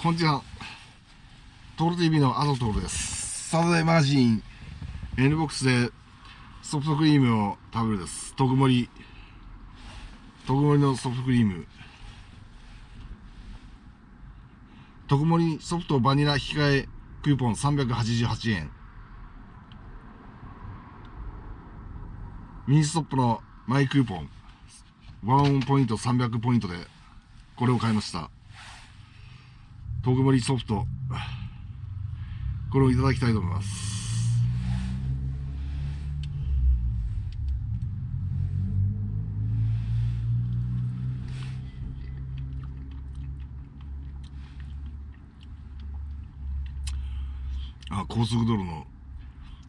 こんにちは。トール TV のアドトールです。サタデーマガジン N ボックスでソフトクリームを食べるです。特盛のソフトクリーム。特盛ソフトバニラ引き換えクーポン388円。ミニストップのマイクーポンワンポイント300ポイントでこれを買いました。特盛ソフト、これをいただきたいと思います。高速道路の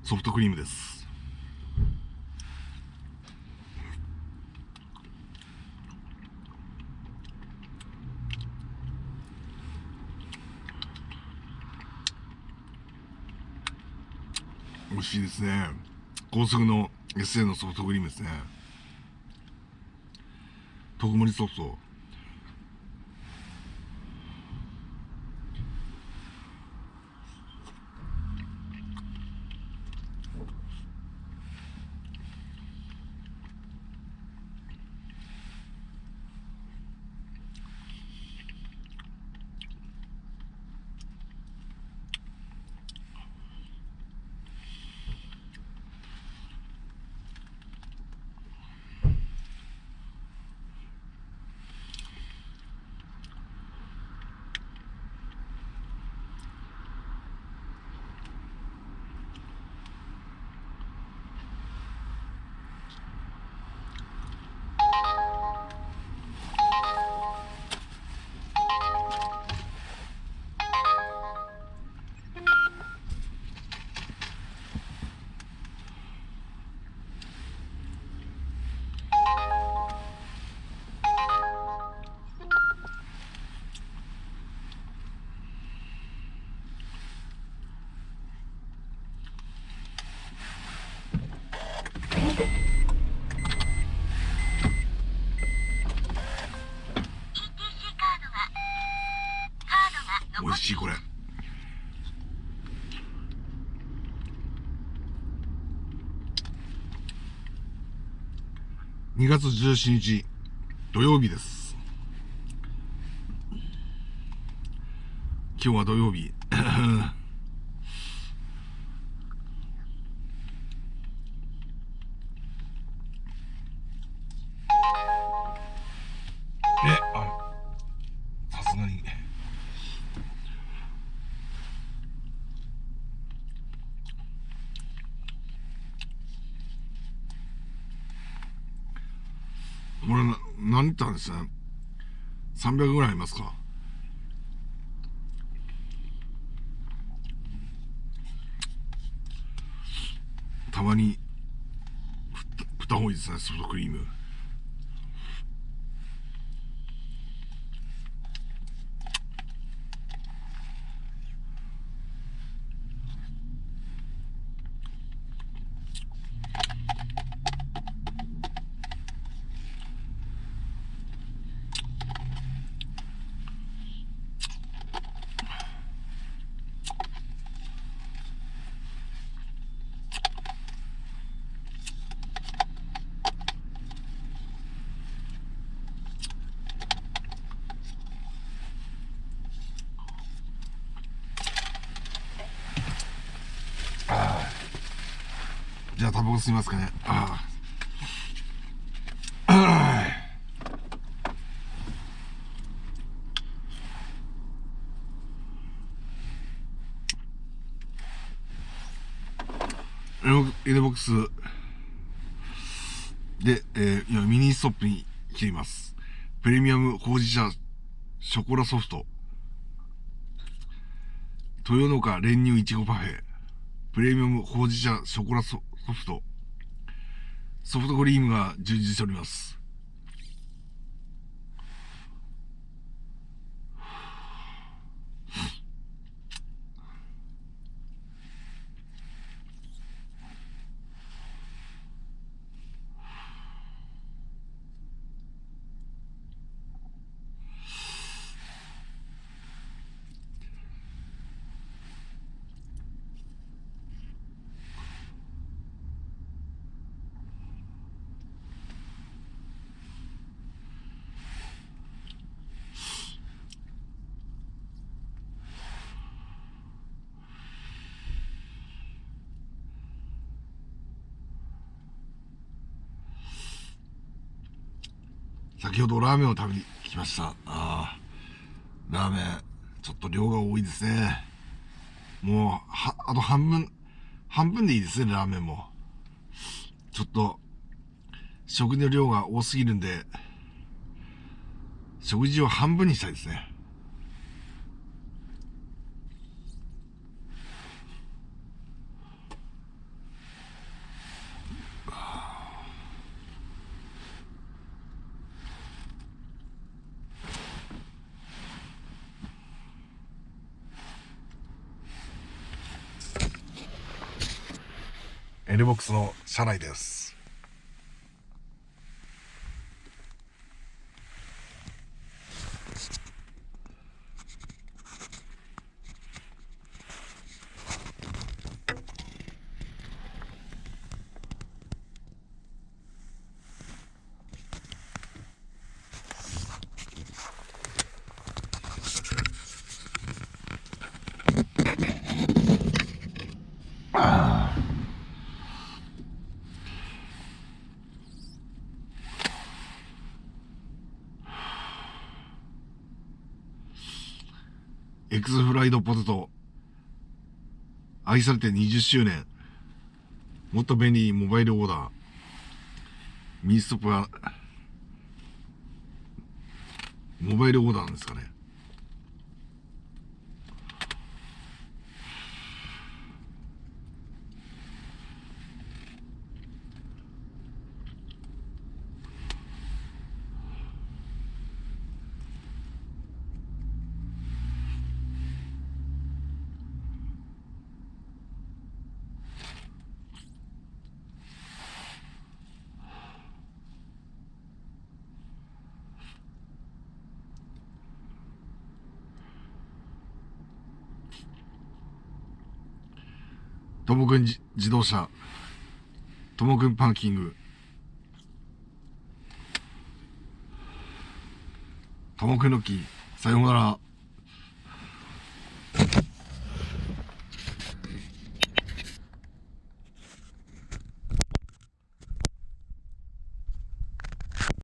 ソフトクリームです。美味しいですね。高速の SA のソフトクリームですね。特盛ソフト。美味しいこれ。2月17日土曜日です。今日は土曜日。さすがにこれ何リッターですね。300ぐらいありますか。たまに振った方がいいですね、ソフトクリーム。じゃあタバコ吸いますかね。N ボックスで、今ミニストップに来ています。プレミアムほうじ茶ショコラソフト、豊の花練乳いちごパフェ、プレミアムほうじ茶ショコラソフト、ソフトクリームが充実しております。先ほどラーメンを食べに来ました。ラーメン、ちょっと量が多いですね。もう、あと半分でいいですね、ラーメンも。ちょっと、食事の量が多すぎるんで、食事を半分にしたいですね。L ボックスの車内です。エクスフライドポテト、愛されて20周年。もっと便利モバイルオーダー。ミニストップは、モバイルオーダーなんですかね。ともくん自動車、ともくんパーキング、ともくんの木、さようなら。